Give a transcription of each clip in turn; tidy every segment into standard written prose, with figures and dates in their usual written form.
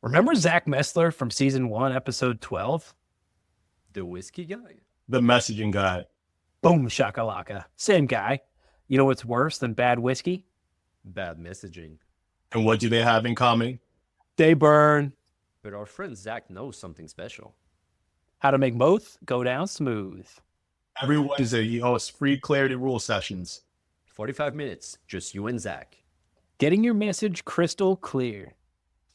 Remember Zach Messler from season 1, episode 12? The whiskey guy? The messaging guy. Boom shakalaka. Same guy. You know what's worse than bad whiskey? Bad messaging. And what do they have in common? They burn. But our friend Zach knows something special. How to make both go down smooth. Every Wednesday, he hosts free clarity rule sessions. 45 minutes, just you and Zach. Getting your message crystal clear.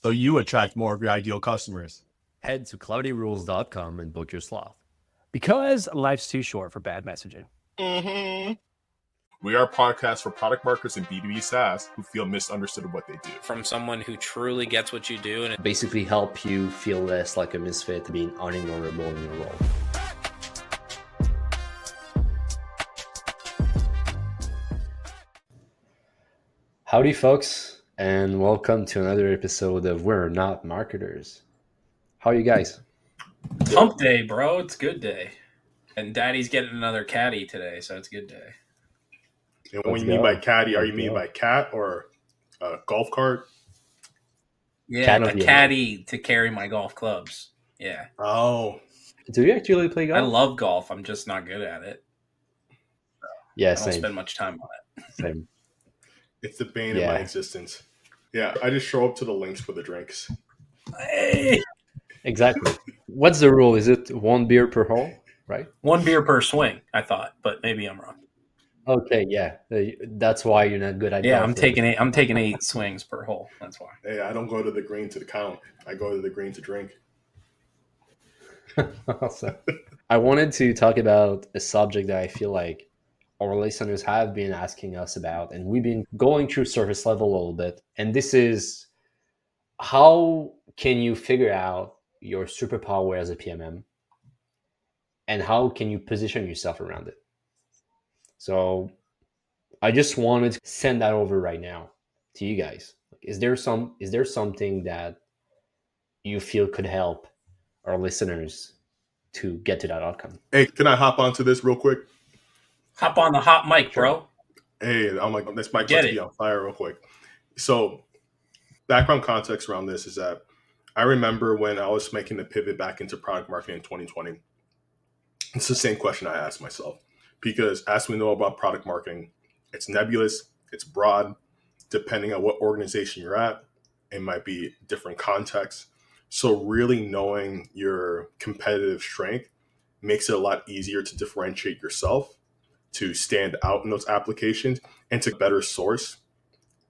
So you attract more of your ideal customers. Head to cloudyrules.com and book your slot. Because life's too short for bad messaging. Mm-hmm. We are a podcast for product marketers and B2B SaaS who feel misunderstood of what they do. From someone who truly gets what you do. And basically help you feel less like a misfit, being unignorable in your role. Howdy, folks, and welcome to another episode of We're Not Marketers. How are you guys? Hump day, bro. It's good day. And Daddy's getting another caddy today, so it's a good day. And when you mean by caddy, are you mean by cat or a golf cart? Yeah, a caddy to carry my golf clubs. Yeah. Oh. Do you actually play golf? I love golf. I'm just not good at it. Yeah, I don't spend much time on it. Same. It's the bane of my existence. Yeah, I just show up to the links for the drinks. Hey! Exactly. What's the rule? Is it one beer per hole, right? One beer per swing, I thought, but maybe I'm wrong. Okay, yeah. That's why you're not good at golf. Yeah, I'm taking 8 swings per hole. That's why. Hey, I don't go to the green to count. I go to the green to drink. Awesome. I wanted to talk about a subject that I feel like our listeners have been asking us about, and we've been going through surface level a little bit. And this is, how can you figure out your superpower as a PMM? And how can you position yourself around it? So I just wanted to send that over right now to you guys. Is there something that you feel could help our listeners to get to that outcome? Hey, can I hop onto this real quick? Hop on the hot mic, bro. Hey, I'm like, this mic must be on fire real quick. So background context around this is that I remember when I was making the pivot back into product marketing in 2020, it's the same question I asked myself. Because as we know about product marketing, it's nebulous, it's broad. Depending on what organization you're at, it might be different contexts. So really knowing your competitive strength makes it a lot easier to differentiate yourself, to stand out in those applications, and to better source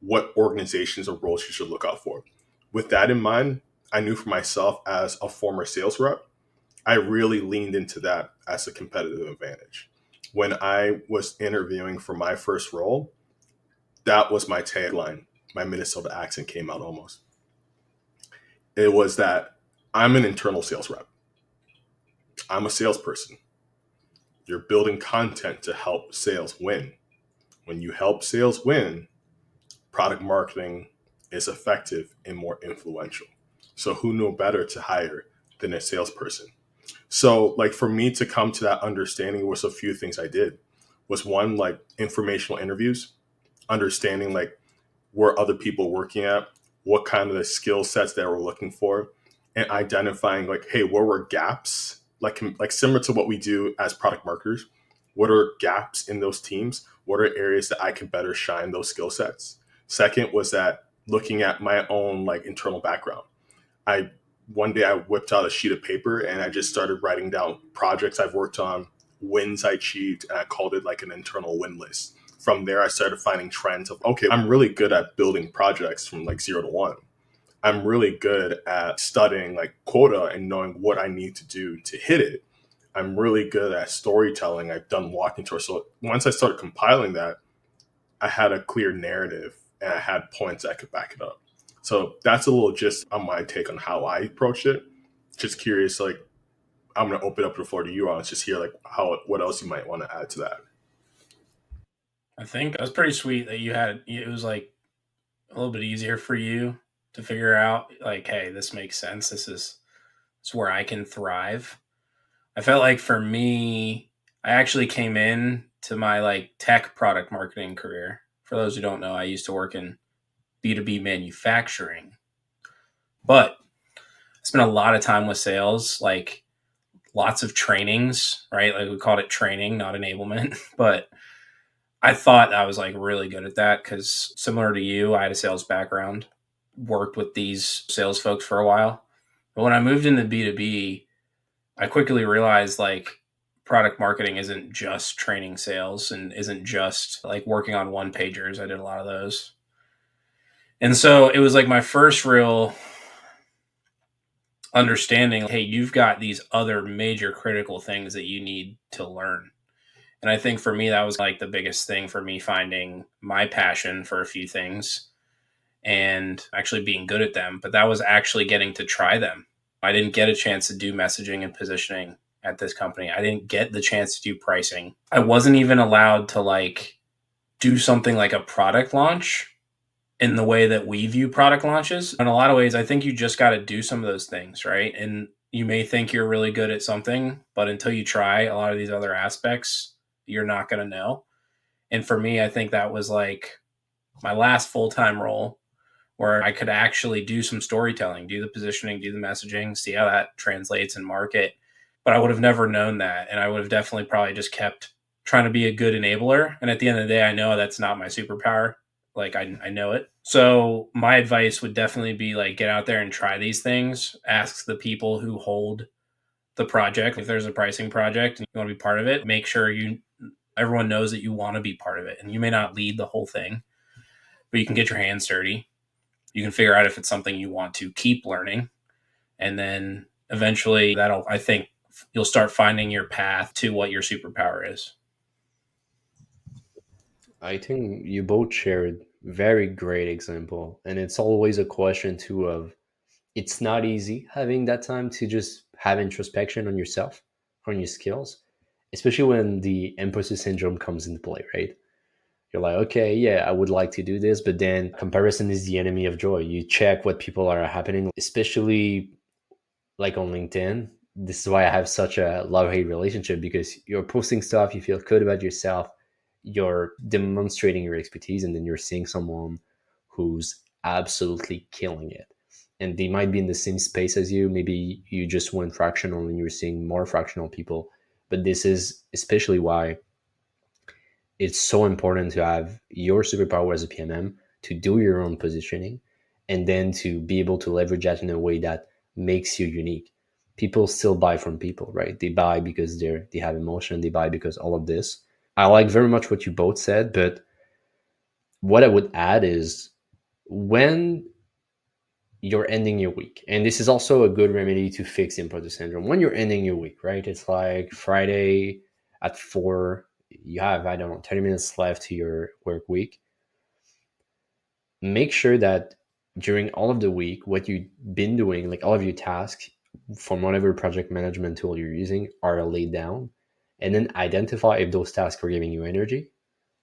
what organizations or roles you should look out for. With that in mind, I knew for myself as a former sales rep, I really leaned into that as a competitive advantage. When I was interviewing for my first role, that was my tagline. My Minnesota accent came out almost. It was that I'm an internal sales rep. I'm a salesperson. You're building content to help sales win. When you help sales win, product marketing is effective and more influential. So who knew better to hire than a salesperson? So like for me to come to that understanding was a few things I did. Was one, like informational interviews, understanding like where other people working at, what kind of the skill sets that we're looking for, and identifying like, hey, where were gaps? Like similar to what we do as product marketers, what are gaps in those teams? What are areas that I can better shine those skill sets? Second was that looking at my own like internal background. One day I whipped out a sheet of paper and I just started writing down projects I've worked on, wins I achieved, and I called it like an internal win list. From there, I started finding trends of, okay, I'm really good at building projects from like 0 to 1. I'm really good at studying like quota and knowing what I need to do to hit it. I'm really good at storytelling. I've done walking tours. So once I started compiling that, I had a clear narrative and I had points that could back it up. So that's a little just on my take on how I approached it. Just curious, like I'm going to open up the floor to you on just hear like what else you might want to add to that. I think it was pretty sweet that it was like a little bit easier for you to figure out like, hey, this makes sense. This is where I can thrive. I felt like for me, I actually came in to my like tech product marketing career. For those who don't know, I used to work in B2B manufacturing. But spent a lot of time with sales, like lots of trainings, right? Like we called it training, not enablement. But I thought I was like really good at that because similar to you, I had a sales background, worked with these sales folks for a while. But when I moved into B2B, I quickly realized like product marketing isn't just training sales and isn't just like working on one pagers. I did a lot of those. And so it was like my first real understanding, hey, you've got these other major critical things that you need to learn. And I think for me, that was like the biggest thing for me, finding my passion for a few things and actually being good at them. But that was actually getting to try them. I didn't get a chance to do messaging and positioning at this company. I didn't get the chance to do pricing. I wasn't even allowed to like do something like a product launch in the way that we view product launches. In a lot of ways, I think you just got to do some of those things, right? And you may think you're really good at something, but until you try a lot of these other aspects, you're not going to know. And for me, I think that was like my last full-time role where I could actually do some storytelling, do the positioning, do the messaging, see how that translates in market. But I would have never known that. And I would have definitely probably just kept trying to be a good enabler. And at the end of the day, I know that's not my superpower. Like I know it. So my advice would definitely be like, get out there and try these things. Ask the people who hold the project. If there's a pricing project and you want to be part of it, make sure everyone knows that you want to be part of it. And you may not lead the whole thing, but you can get your hands dirty. You can figure out if it's something you want to keep learning. And then eventually I think you'll start finding your path to what your superpower is. I think you both shared very great example, and it's always a question too of it's not easy having that time to just have introspection on yourself, on your skills, especially when the imposter syndrome comes into play, right? You're like, okay, yeah, I would like to do this, but then comparison is the enemy of joy. You check what people are happening, especially like on LinkedIn. This is why I have such a love-hate relationship, because you're posting stuff, you feel good about yourself, you're demonstrating your expertise, and then you're seeing someone who's absolutely killing it. And they might be in the same space as you. Maybe you just went fractional and you're seeing more fractional people. But this is especially why it's so important to have your superpower as a PMM, to do your own positioning, and then to be able to leverage that in a way that makes you unique. People still buy from people, right? They buy because they have emotion. They buy because all of this. I like very much what you both said, but what I would add is when you're ending your week, and this is also a good remedy to fix imposter syndrome. When you're ending your week, right? It's like Friday at 4, you have, I don't know, 30 minutes left to your work week. Make sure that during all of the week, what you've been doing, like all of your tasks from whatever project management tool you're using, are laid down, and then identify if those tasks are giving you energy,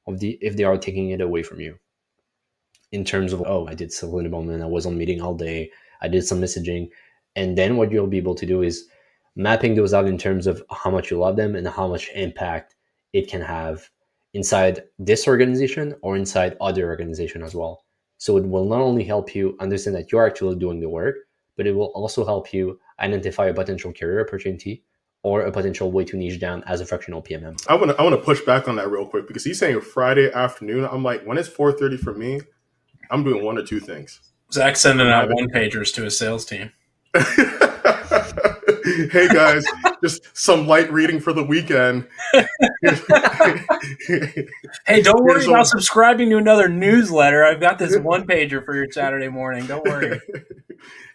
if they are taking it away from you. In terms of, oh, I did civil enablement, I was on meeting all day, I did some messaging. And then what you'll be able to do is mapping those out in terms of how much you love them and how much impact it can have inside this organization or inside other organization as well. So it will not only help you understand that you're actually doing the work, but it will also help you identify a potential career opportunity or a potential way to niche down as a fractional PMM. I want to push back on that real quick, because he's saying Friday afternoon. I'm like, when it's 4:30 for me, I'm doing one or two things. Zach's sending out one-pagers to his sales team. Hey guys, just some light reading for the weekend. Hey, don't worry about subscribing to another newsletter. I've got this one-pager for your Saturday morning. Don't worry.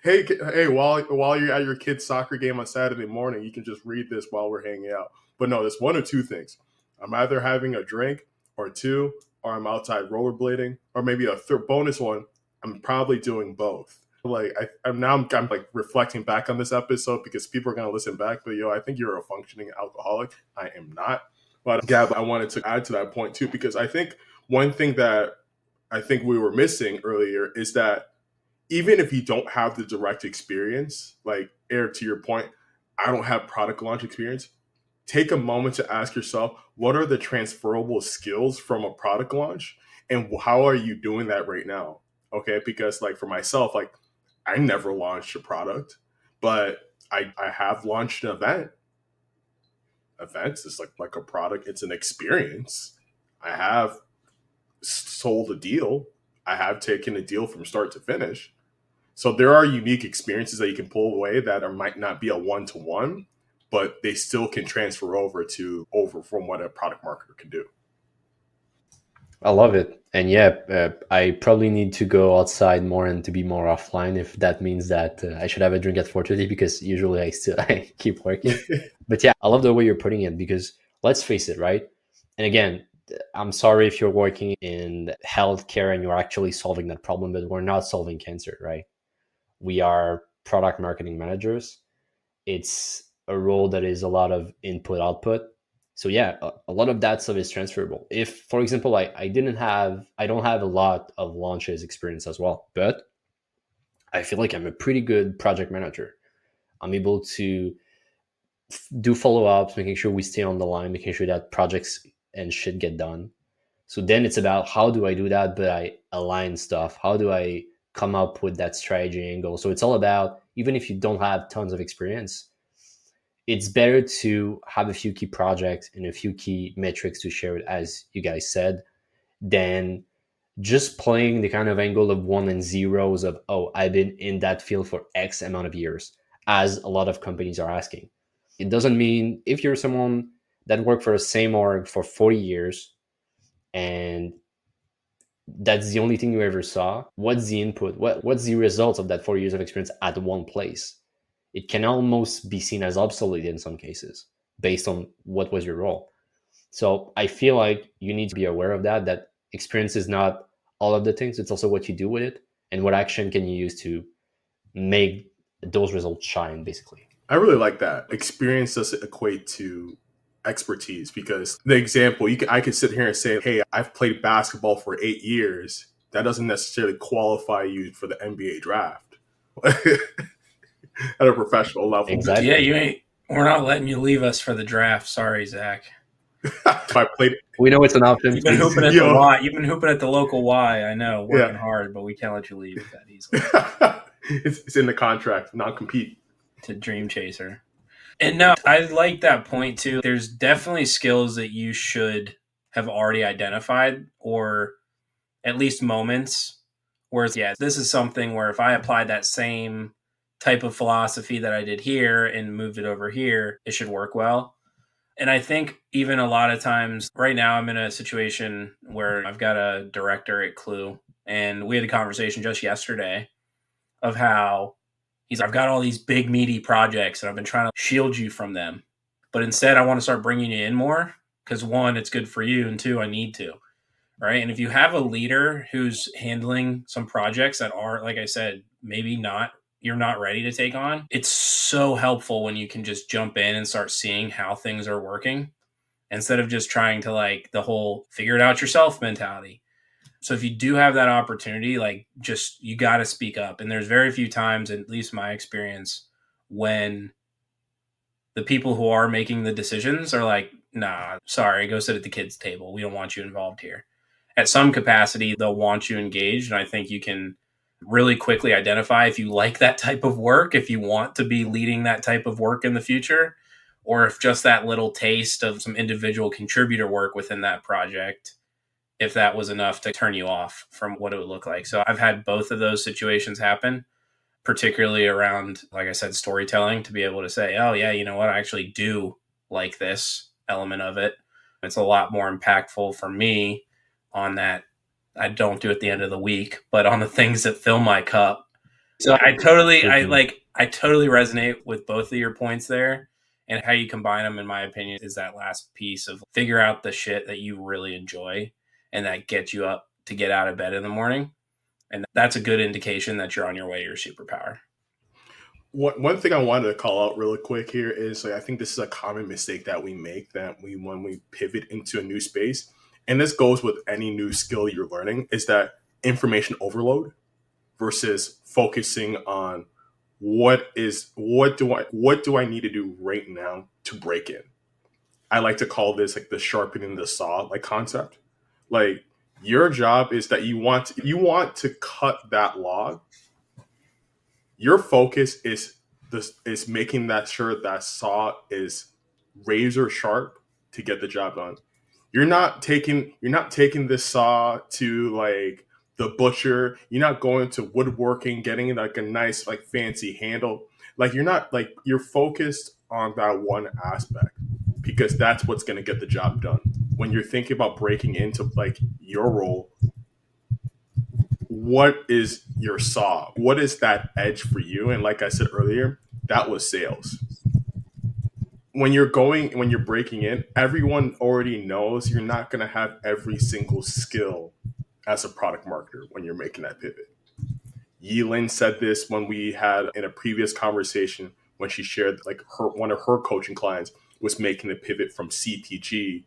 Hey, while you're at your kid's soccer game on Saturday morning, you can just read this while we're hanging out. But no, there's one or two things. I'm either having a drink or two, or I'm outside rollerblading, or maybe a third bonus one. I'm probably doing both. Like I'm like reflecting back on this episode, because people are gonna listen back. But I think you're a functioning alcoholic. I am not. But Gab, I wanted to add to that point too, because I think one thing that I think we were missing earlier is that even if you don't have the direct experience, like Eric, to your point, I don't have product launch experience. Take a moment to ask yourself, what are the transferable skills from a product launch, and how are you doing that right now? Okay, because like for myself, like I never launched a product, but I have launched an event. Events is like a product. It's an experience. I have sold a deal. I have taken a deal from start to finish. So there are unique experiences that you can pull away that might not be a one-to-one, but they still can transfer over from what a product marketer can do. I love it. And yeah, I probably need to go outside more and to be more offline, if that means that I should have a drink at 4:30, because usually I keep working. But yeah, I love the way you're putting it, because let's face it, right? And again, I'm sorry if you're working in healthcare and you're actually solving that problem, but we're not solving cancer, right? We are product marketing managers. It's a role that is a lot of input output. So yeah, a lot of that stuff is transferable. If, for example, I don't have a lot of launches experience as well, but I feel like I'm a pretty good project manager. I'm able to do follow-ups, making sure we stay on the line, making sure that projects and shit get done. So then it's about, how do I do that, but I align stuff? How do I come up with that strategy angle? So it's all about, even if you don't have tons of experience, it's better to have a few key projects and a few key metrics to share it, as you guys said, than just playing the kind of angle of one and zeros of, oh, I've been in that field for X amount of years, as a lot of companies are asking. It doesn't mean, if you're someone that worked for the same org for 40 years and that's the only thing you ever saw, what's the input? What's the results of that 40 years of experience at one place? It can almost be seen as obsolete in some cases based on what was your role. So I feel like you need to be aware of that experience is not all of the things. It's also what you do with it and what action can you use to make those results shine, basically. I really like that. Experience doesn't equate to expertise, because the example, I could sit here and say, hey, I've played basketball for 8 years. That doesn't necessarily qualify you for the NBA draft at a professional level. Exactly. Yeah, we're not letting you leave us for the draft. Sorry, Zach. If I played, we know it's an option. You've been hooping at the Y. You've been hooping at the local Y. I know, working hard, but we can't let you leave that easily. It's in the contract, non-compete. To Dream Chaser. And no, I like that point too. There's definitely skills that you should have already identified, or at least moments where, yeah, this is something where if I applied that same type of philosophy that I did here and moved it over here, it should work well. And I think even a lot of times, right now I'm in a situation where I've got a director at Clue, and we had a conversation just yesterday of how I've got all these big meaty projects and I've been trying to shield you from them. But instead, I want to start bringing you in more because, one, it's good for you, and two, I need to. Right. And if you have a leader who's handling some projects that are, like I said, maybe you're not ready to take on, it's so helpful when you can just jump in and start seeing how things are working instead of just trying to the whole figure it out yourself mentality. So if you do have that opportunity, you got to speak up. And there's very few times, at least my experience, when the people who are making the decisions are like, nah, sorry, go sit at the kids' table. We don't want you involved here. At some capacity, they'll want you engaged. And I think you can really quickly identify if you like that type of work, if you want to be leading that type of work in the future, or if just that little taste of some individual contributor work within that project, if that was enough to turn you off from what it would look like. So I've had both of those situations happen, particularly around, like I said, storytelling, to be able to say, oh yeah, you know what? I actually do like this element of it. It's a lot more impactful for me on that. I don't do it at the end of the week, but on the things that fill my cup. So I totally resonate with both of your points there, and how you combine them, in my opinion, is that last piece of figure out the shit that you really enjoy and that gets you up to get out of bed in the morning. And that's a good indication that you're on your way to your superpower. One thing I wanted to call out really quick here is I think this is a common mistake that we make, when we pivot into a new space, and this goes with any new skill you're learning, is that information overload versus focusing on what do I need to do right now to break in. I like to call this the sharpening the saw concept. Your job is that you want to cut that log. Your focus is this is making that sure that saw is razor sharp to get the job done. You're not taking this saw to like the butcher. You're not going to woodworking, getting like a nice like fancy handle. Like you're focused on that one aspect because that's what's going to get the job done. When you're thinking about breaking into like your role, what is your saw? What is that edge for you? And like I said earlier, that was sales. When you're breaking in, everyone already knows you're not going to have every single skill as a product marketer when you're making that pivot. Yilin said this when we had in a previous conversation when she shared like one of her coaching clients was making the pivot from CPG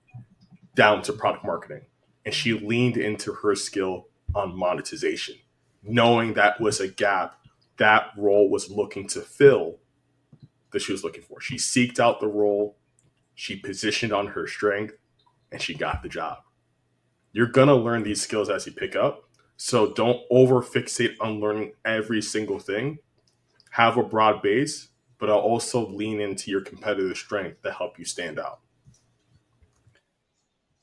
down to product marketing. And she leaned into her skill on monetization, knowing that was a gap that role was looking to fill that she was looking for. She seeked out the role, she positioned on her strength, and she got the job. You're going to learn these skills as you pick up. So don't over fixate on learning every single thing. Have a broad base, but I'll also lean into your competitive strength to help you stand out.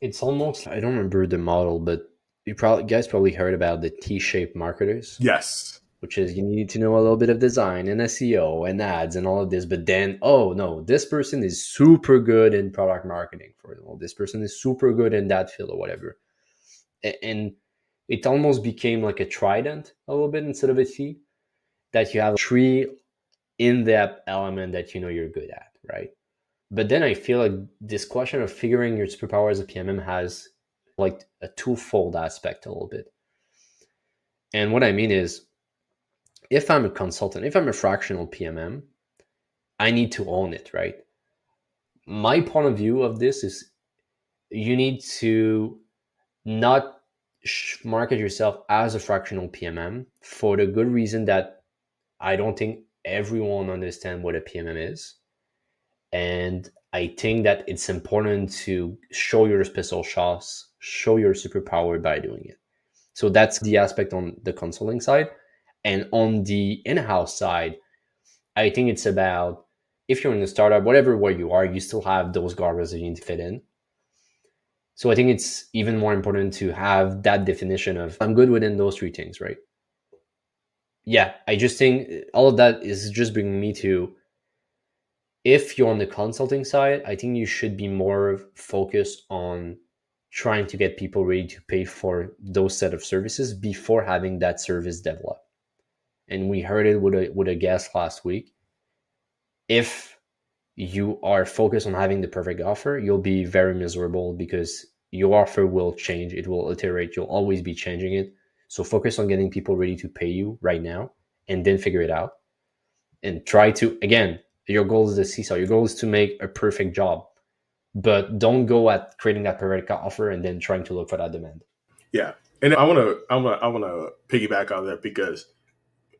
It's almost, I don't remember the model, but you guys probably heard about the T-shaped marketers. Yes. Which is you need to know a little bit of design and SEO and ads and all of this, but then, oh no, this person is super good in product marketing, for example. This person is super good in that field or whatever. And it almost became like a trident a little bit instead of a T, that you have 3 in-depth element that you know you're good at, right? But then I feel like this question of figuring your superpower as a PMM has like a twofold aspect a little bit. And what I mean is, if I'm a consultant, if I'm a fractional PMM, I need to own it, right? My point of view of this is you need to not market yourself as a fractional PMM for the good reason that I don't think everyone understands what a PMM is. And I think that it's important to show your special sauce, show your superpower by doing it. So that's the aspect on the consulting side. And on the in-house side, I think it's about, if you're in a startup, whatever where you are, you still have those guardrails that you need to fit in. So I think it's even more important to have that definition of, I'm good within those 3 things, right? Yeah, I just think all of that is just bringing me to, if you're on the consulting side, I think you should be more focused on trying to get people ready to pay for those set of services before having that service develop. And we heard it with a guest last week. If you are focused on having the perfect offer, you'll be very miserable because your offer will change. It will iterate. You'll always be changing it. So focus on getting people ready to pay you right now and then figure it out. And try to, again, your goal is the seesaw. Your goal is to make a perfect job. But don't go at creating that perfect offer and then trying to look for that demand. Yeah. And I want to piggyback on that because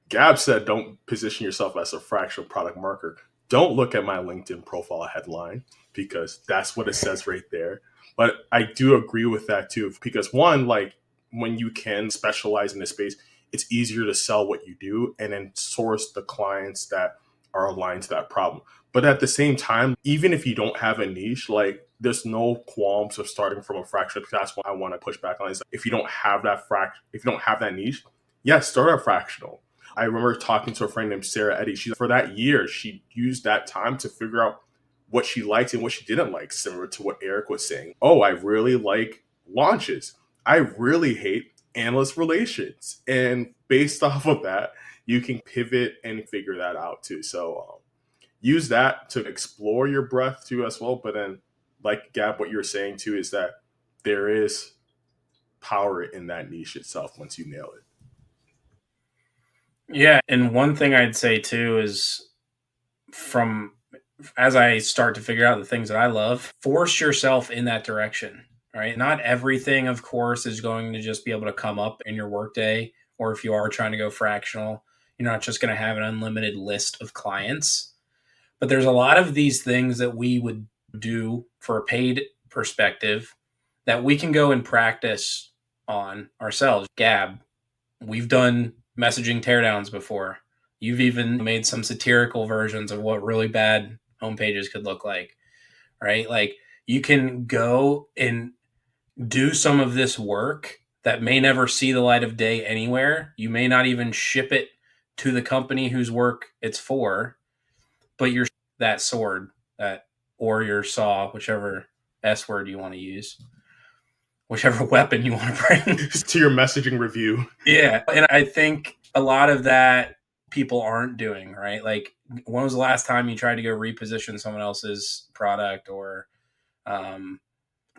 Gab said, don't position yourself as a fractional product marketer. Don't look at my LinkedIn profile headline because that's what it says right there. But I do agree with that too, because one, like when you can specialize in this space, it's easier to sell what you do and then source the clients that are aligned to that problem. But at the same time, even if you don't have a niche, like there's no qualms of starting from a fractional. That's what I want to push back on. Is if you don't have that niche, yes, start a fractional. I remember talking to a friend named Sarah Eddy. For that year, she used that time to figure out what she liked and what she didn't like, similar to what Eric was saying. Oh, I really like launches. I really hate analyst relations. And based off of that, you can pivot and figure that out too. So use that to explore your breadth too as well. But then, like Gab, what you're saying too is that there is power in that niche itself once you nail it. Yeah, and one thing I'd say too is, as I start to figure out the things that I love, force yourself in that direction, right? Not everything, of course, is going to just be able to come up in your workday, or if you are trying to go fractional, you're not just going to have an unlimited list of clients. But there's a lot of these things that we would do for a paid perspective that we can go and practice on ourselves. Gab, we've done messaging teardowns before. You've even made some satirical versions of what really bad homepages could look like, right? Like you can go and do some of this work that may never see the light of day anywhere. You may not even ship it to the company whose work it's for, but you're that sword, that or your saw, whichever S word you want to use, whichever weapon you want to bring to your messaging review. Yeah, and I think a lot of that people aren't doing, right? Like, when was the last time you tried to go reposition someone else's product, or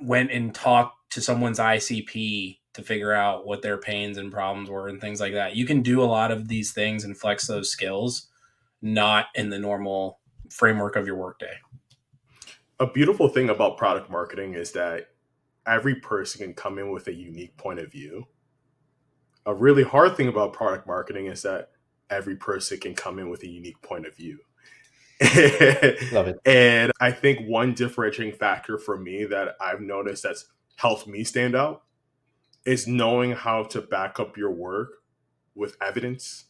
went and talked to someone's ICP to figure out what their pains and problems were and things like that? You can do a lot of these things and flex those skills, not in the normal framework of your workday. A beautiful thing about product marketing is that every person can come in with a unique point of view. A really hard thing about product marketing is that every person can come in with a unique point of view. Love it. And I think one differentiating factor for me that I've noticed that's helped me stand out is knowing how to back up your work with evidence,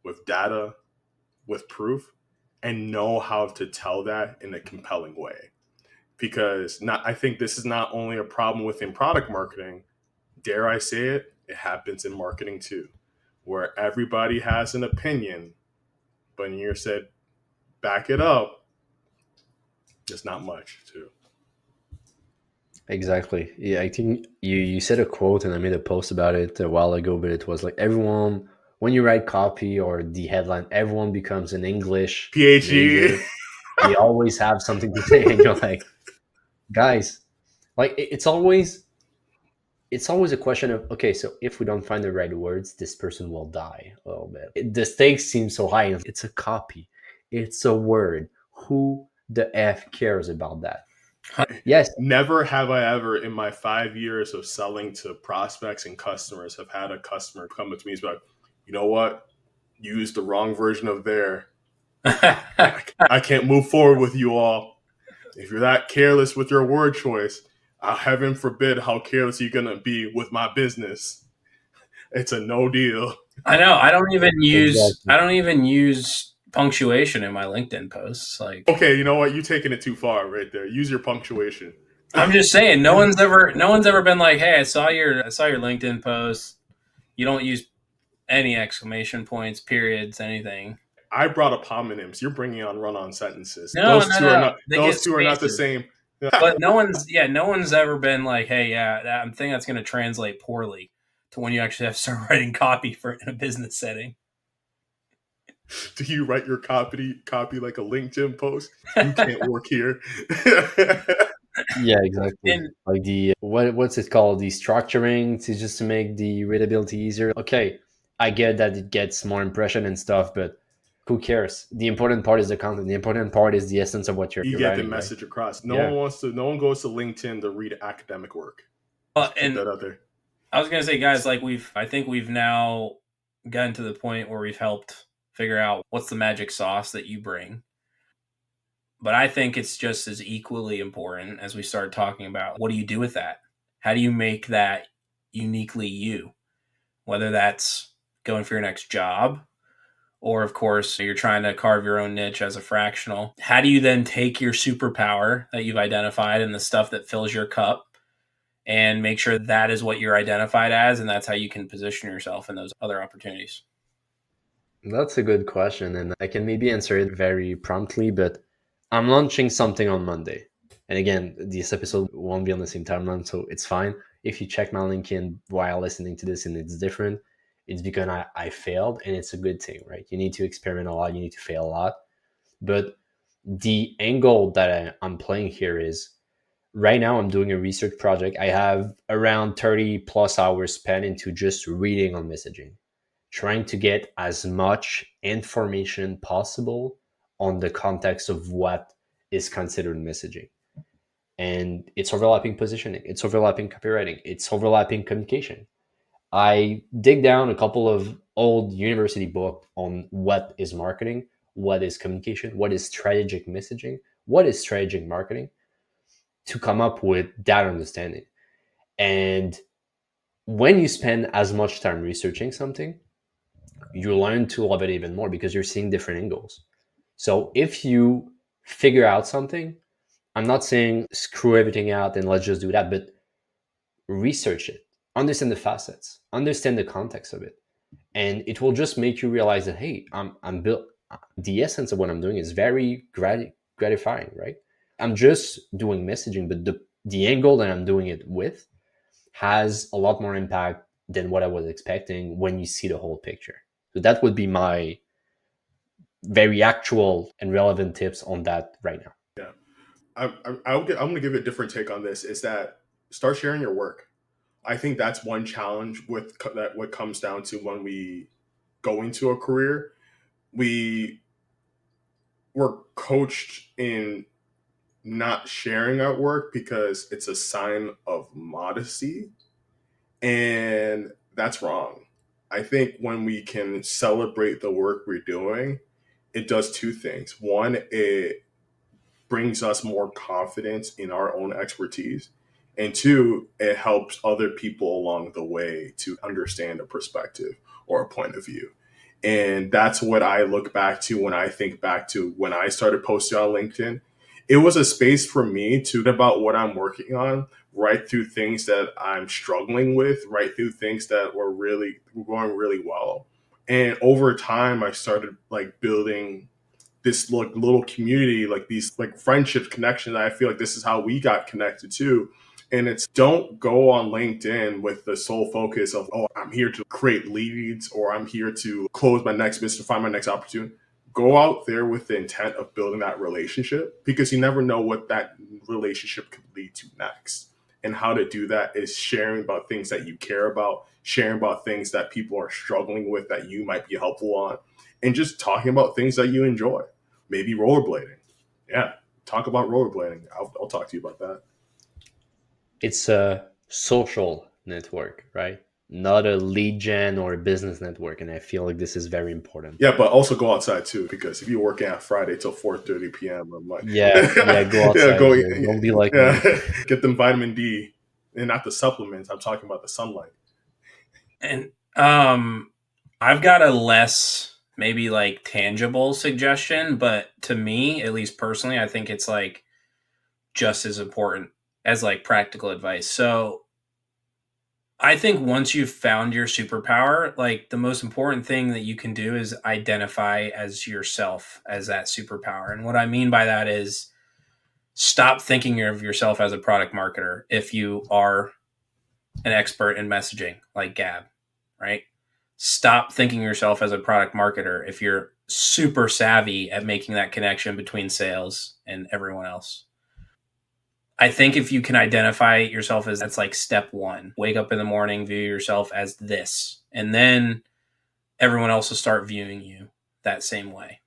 with data, with proof, and know how to tell that in a compelling way. Because I think this is not only a problem within product marketing, dare I say it, it happens in marketing too, where everybody has an opinion, but when you're said, back it up, there's not much to. Exactly. Yeah, I think you said a quote and I made a post about it a while ago, but it was like everyone, when you write copy or the headline, everyone becomes an English PhD. major. They always have something to say, and you're like, guys, like it's always a question of, okay, so if we don't find the right words, this person will die a little bit. The stakes seem so high. It's a copy. It's a word. Who the F cares about that? Yes. Never have I ever in my 5 years of selling to prospects and customers have had a customer come up to me and be like, you know what? You used the wrong version of there. I can't move forward with you all. If you're that careless with your word choice, heaven forbid how careless you're going to be with my business. It's a no deal. I know. I don't even use punctuation in my LinkedIn posts. Like, okay, you know what? You're taking it too far right there. Use your punctuation. I'm just saying, no one's ever been like, hey, I saw your LinkedIn post. You don't use any exclamation points, periods, anything. I brought up homonyms. You're bringing on run-on sentences. No, those two are not the same. But no one's ever been like, hey, yeah, I think that's going to translate poorly to when you actually have to start writing copy for in a business setting. Do you write your copy like a LinkedIn post? You can't work here. Yeah, exactly. And like the what's it called? The structuring to just to make the readability easier. Okay, I get that it gets more impression and stuff, but who cares? The important part is the content. The important part is the essence of what you're you get writing, the message right? across. No one goes to LinkedIn to read academic work. And that out there. I was gonna say, guys, like I think we've now gotten to the point where we've helped figure out what's the magic sauce that you bring. But I think it's just as equally important as we start talking about what do you do with that? How do you make that uniquely you? Whether that's going for your next job, or of course, you're trying to carve your own niche as a fractional. How do you then take your superpower that you've identified and the stuff that fills your cup and make sure that is what you're identified as, and that's how you can position yourself in those other opportunities? That's a good question, and I can maybe answer it very promptly, but I'm launching something on Monday. And again, this episode won't be on the same timeline, so it's fine. If you check my LinkedIn while listening to this and it's different, it's because I failed, and it's a good thing, right? You need to experiment a lot, you need to fail a lot. But the angle that I'm playing here is, right now I'm doing a research project. I have around 30 plus hours spent into just reading on messaging, trying to get as much information possible on the context of what is considered messaging. And it's overlapping positioning, it's overlapping copywriting, it's overlapping communication. I dig down a couple of old university books on what is marketing, what is communication, what is strategic messaging, what is strategic marketing, to come up with that understanding. And when you spend as much time researching something, you learn to love it even more because you're seeing different angles. So if you figure out something, I'm not saying screw everything out and let's just do that, but research it, understand the facets, understand the context of it, and it will just make you realize that, hey, I'm built. The essence of what I'm doing is very gratifying, right? I'm just doing messaging, but the angle that I'm doing it with has a lot more impact than what I was expecting when you see the whole picture. So that would be my very actual and relevant tips on that right now. Yeah. I'm going to give you a different take on this, is that start sharing your work. I think that's one challenge with that. What comes down to when we go into a career, we were coached in not sharing our work because it's a sign of modesty, and that's wrong. I think when we can celebrate the work we're doing, it does two things. One, it brings us more confidence in our own expertise. And two, it helps other people along the way to understand a perspective or a point of view. And that's what I look back to when I think back to when I started posting on LinkedIn. It was a space for me to about what I'm working on, write through things that I'm struggling with, write through things that were really going really well. And over time, I started like building this like little community, like these like friendships, connections. I feel like this is how we got connected too. And it's, don't go on LinkedIn with the sole focus of, oh, I'm here to create leads or I'm here to close my next business, find my next opportunity. Go out there with the intent of building that relationship, because you never know what that relationship could lead to next. And how to do that is sharing about things that you care about, sharing about things that people are struggling with that you might be helpful on, and just talking about things that you enjoy. Maybe rollerblading. Yeah, talk about rollerblading. I'll talk to you about that. It's a social network, right? Not a lead gen or a business network. And I feel like this is very important. Yeah, but also go outside too, because if you're working on Friday till 4:30 p.m., I'm like, yeah, go outside. Don't be like me. Get them vitamin D, and not the supplements. I'm talking about the sunlight. And I've got a less maybe like tangible suggestion, but to me, at least personally, I think it's like just as important as like practical advice. So I think once you've found your superpower, like the most important thing that you can do is identify as yourself as that superpower. And what I mean by that is stop thinking of yourself as a product marketer if you are an expert in messaging like Gab, right? Stop thinking of yourself as a product marketer if you're super savvy at making that connection between sales and everyone else. I think if you can identify yourself as, that's like step one. Wake up in the morning, view yourself as this, and then everyone else will start viewing you that same way.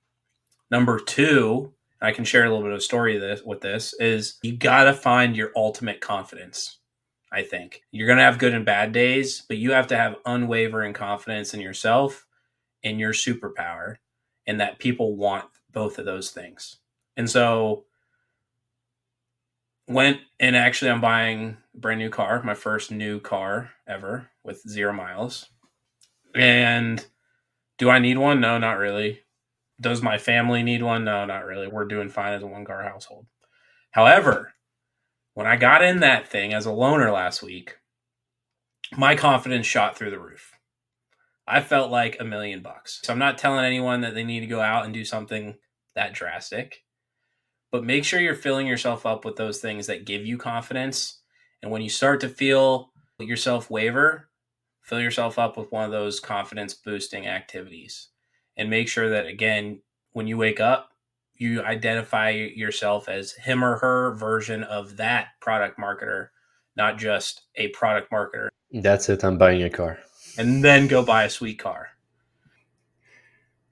Number two, I can share a little bit of a story with this, is you got to find your ultimate confidence. I think you're going to have good and bad days, but you have to have unwavering confidence in yourself and your superpower, and that people want both of those things. And so I'm buying a brand new car, my first new car ever with 0 miles. And do I need one? No, not really. Does my family need one? No, not really. We're doing fine as a 1-car household. However, when I got in that thing as a loaner last week, my confidence shot through the roof. I felt like $1 million. So I'm not telling anyone that they need to go out and do something that drastic, but make sure you're filling yourself up with those things that give you confidence. And when you start to feel yourself waver, fill yourself up with one of those confidence boosting activities. And make sure that, again, when you wake up, you identify yourself as him or her version of that product marketer, not just a product marketer. That's it. I'm buying a car. And then go buy a sweet car.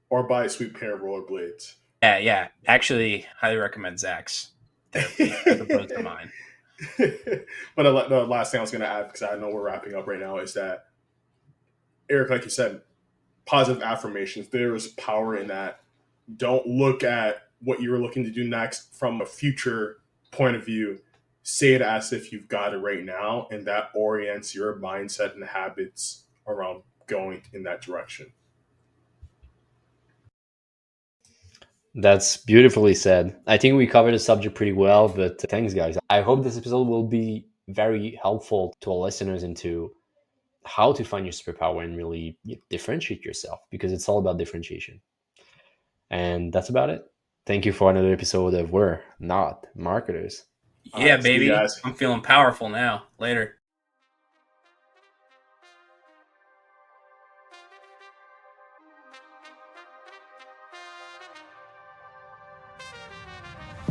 Or buy a sweet pair of rollerblades. Yeah. Actually, highly recommend Zach's therapy as opposed to mine. But the last thing I was going to add, because I know we're wrapping up right now, is that, Eric, like you said, positive affirmations. There is power in that. Don't look at what you're looking to do next from a future point of view. Say it as if you've got it right now, and that orients your mindset and habits around going in that direction. That's beautifully said. I think we covered the subject pretty well, but thanks, guys. I hope this episode will be very helpful to our listeners into how to find your superpower and really differentiate yourself, because it's all about differentiation. And that's about it. Thank you for another episode of We're Not Marketers. Yeah, right, baby. guys. I'm feeling powerful now. Later.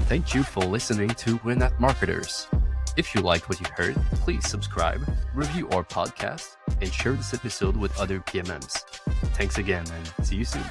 Thank you for listening to We're Not Marketers. If you liked what you heard, please subscribe, review our podcast, and share this episode with other PMMs. Thanks again, and see you soon.